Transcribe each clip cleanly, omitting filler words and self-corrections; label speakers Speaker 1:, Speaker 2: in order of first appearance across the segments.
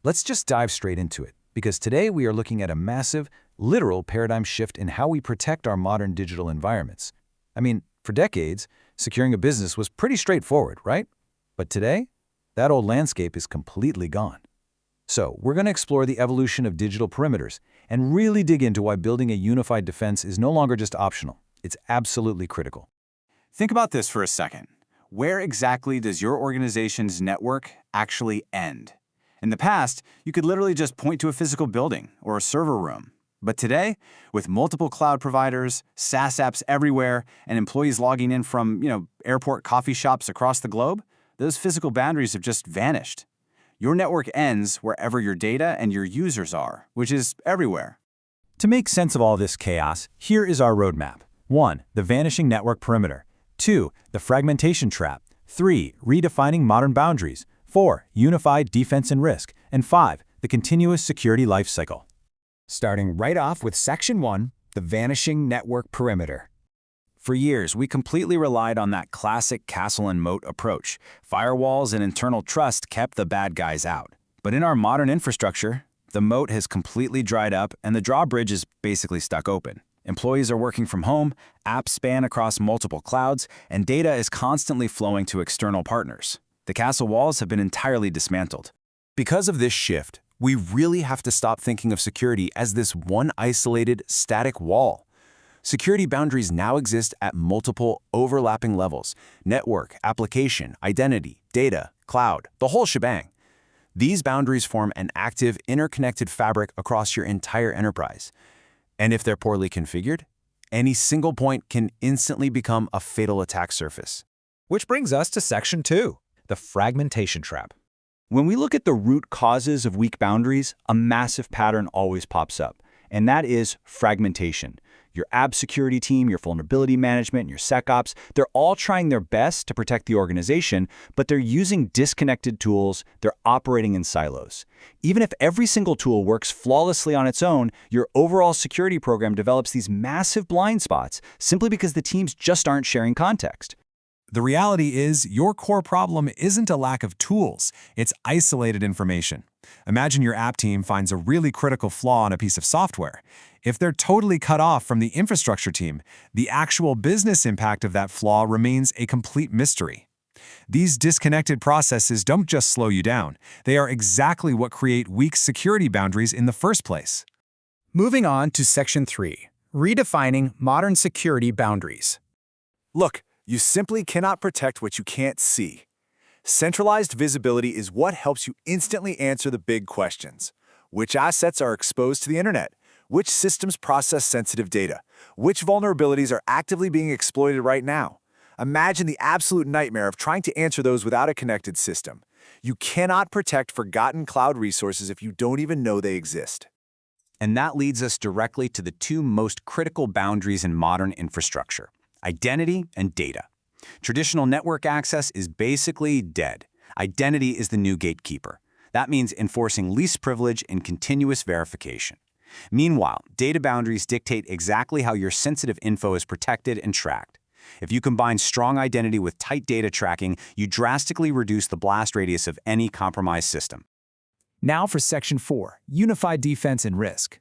Speaker 1: Let's just dive straight into it, because today we are looking at a massive, literal paradigm shift in how we protect our modern digital environments. I mean, for decades, securing a business was pretty straightforward, right? But today, that old landscape is completely gone. So, we're going to explore the evolution of digital perimeters and really dig into why building a unified defense is no longer just optional. It's absolutely critical.
Speaker 2: Think about this for a second. Where exactly does your organization's network actually end? In the past, you could literally just point to a physical building or a server room. But today, with multiple cloud providers, SaaS apps everywhere, and employees logging in from, airport coffee shops across the globe, those physical boundaries have just vanished. Your network ends wherever your data and your users are, which is everywhere.
Speaker 1: To make sense of all this chaos, here is our roadmap. 1. The vanishing network perimeter. 2. The fragmentation trap. 3. Redefining modern boundaries. 4. Unified defense and risk. And 5. The continuous security lifecycle.
Speaker 3: Starting right off with Section 1, the vanishing network perimeter.
Speaker 2: For years, we completely relied on that classic castle and moat approach. Firewalls and internal trust kept the bad guys out. But in our modern infrastructure, the moat has completely dried up and the drawbridge is basically stuck open. Employees are working from home, apps span across multiple clouds, and data is constantly flowing to external partners. The castle walls have been entirely dismantled.
Speaker 1: Because of this shift, we really have to stop thinking of security as this one isolated, static wall. Security boundaries now exist at multiple, overlapping levels: network, application, identity, data, cloud, the whole shebang. These boundaries form an active, interconnected fabric across your entire enterprise. And if they're poorly configured, any single point can instantly become a fatal attack surface.
Speaker 3: Which brings us to Section 2, the fragmentation trap.
Speaker 4: When we look at the root causes of weak boundaries, a massive pattern always pops up, and that is fragmentation. Your app security team, your vulnerability management, and your SecOps, they're all trying their best to protect the organization, but they're using disconnected tools, they're operating in silos. Even if every single tool works flawlessly on its own, your overall security program develops these massive blind spots simply because the teams just aren't sharing context.
Speaker 5: The reality is, your core problem isn't a lack of tools, it's isolated information. Imagine your app team finds a really critical flaw in a piece of software. If they're totally cut off from the infrastructure team, the actual business impact of that flaw remains a complete mystery. These disconnected processes don't just slow you down, they are exactly what create weak security boundaries in the first place.
Speaker 3: Moving on to Section 3, redefining modern security boundaries.
Speaker 6: Look, you simply cannot protect what you can't see. Centralized visibility is what helps you instantly answer the big questions. Which assets are exposed to the internet? Which systems process sensitive data? Which vulnerabilities are actively being exploited right now? Imagine the absolute nightmare of trying to answer those without a connected system. You cannot protect forgotten cloud resources if you don't even know they exist.
Speaker 2: And that leads us directly to the two most critical boundaries in modern infrastructure: identity and data. Traditional network access is basically dead. Identity is the new gatekeeper. That means enforcing least privilege and continuous verification. Meanwhile, data boundaries dictate exactly how your sensitive info is protected and tracked. If you combine strong identity with tight data tracking, you drastically reduce the blast radius of any compromised system.
Speaker 3: Now for Section 4, unified defense and risk.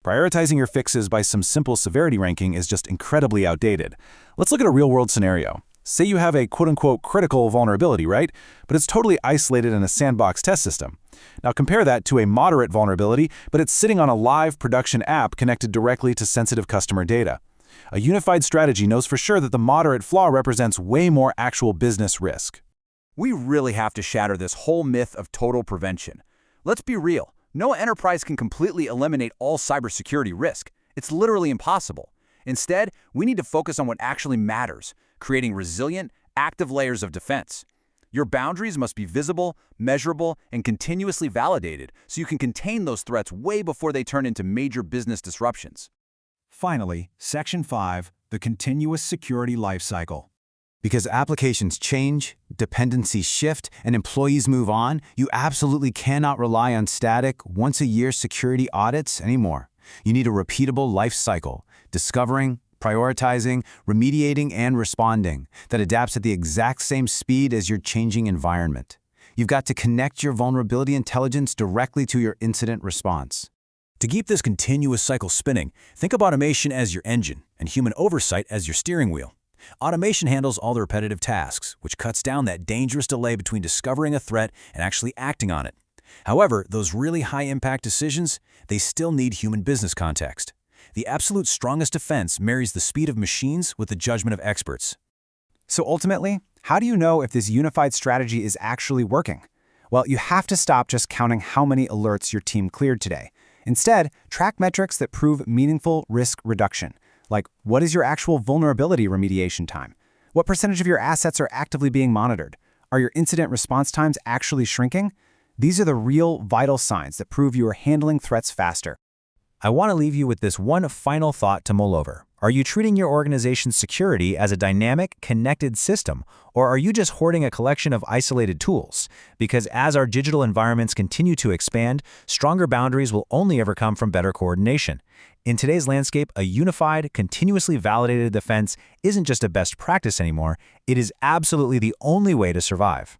Speaker 1: Prioritizing your fixes by some simple severity ranking is just incredibly outdated. Let's look at a real-world scenario. Say you have a quote-unquote critical vulnerability, right? But it's totally isolated in a sandbox test system. Now compare that to a moderate vulnerability, but it's sitting on a live production app connected directly to sensitive customer data. A unified strategy knows for sure that the moderate flaw represents way more actual business risk.
Speaker 7: We really have to shatter this whole myth of total prevention. Let's be real. No enterprise can completely eliminate all cybersecurity risk. It's literally impossible. Instead, we need to focus on what actually matters, creating resilient, active layers of defense. Your boundaries must be visible, measurable, and continuously validated so you can contain those threats way before they turn into major business disruptions.
Speaker 5: Finally, Section 5, the continuous security lifecycle.
Speaker 4: Because applications change, dependencies shift, and employees move on, you absolutely cannot rely on static, once-a-year security audits anymore. You need a repeatable life cycle, discovering, prioritizing, remediating, and responding, that adapts at the exact same speed as your changing environment.
Speaker 1: You've got to connect your vulnerability intelligence directly to your incident response.
Speaker 2: To keep this continuous cycle spinning, think of automation as your engine and human oversight as your steering wheel. Automation handles all the repetitive tasks, which cuts down that dangerous delay between discovering a threat and actually acting on it. However, those really high-impact decisions, they still need human business context. The absolute strongest defense marries the speed of machines with the judgment of experts.
Speaker 3: So ultimately, how do you know if this unified strategy is actually working? Well, you have to stop just counting how many alerts your team cleared today. Instead, track metrics that prove meaningful risk reduction, like what is your actual vulnerability remediation time? What percentage of your assets are actively being monitored? Are your incident response times actually shrinking? These are the real, vital signs that prove you are handling threats faster.
Speaker 8: I want to leave you with this one final thought to mull over. Are you treating your organization's security as a dynamic, connected system, or are you just hoarding a collection of isolated tools? Because as our digital environments continue to expand, stronger boundaries will only ever come from better coordination. In today's landscape, a unified, continuously validated defense isn't just a best practice anymore, it is absolutely the only way to survive.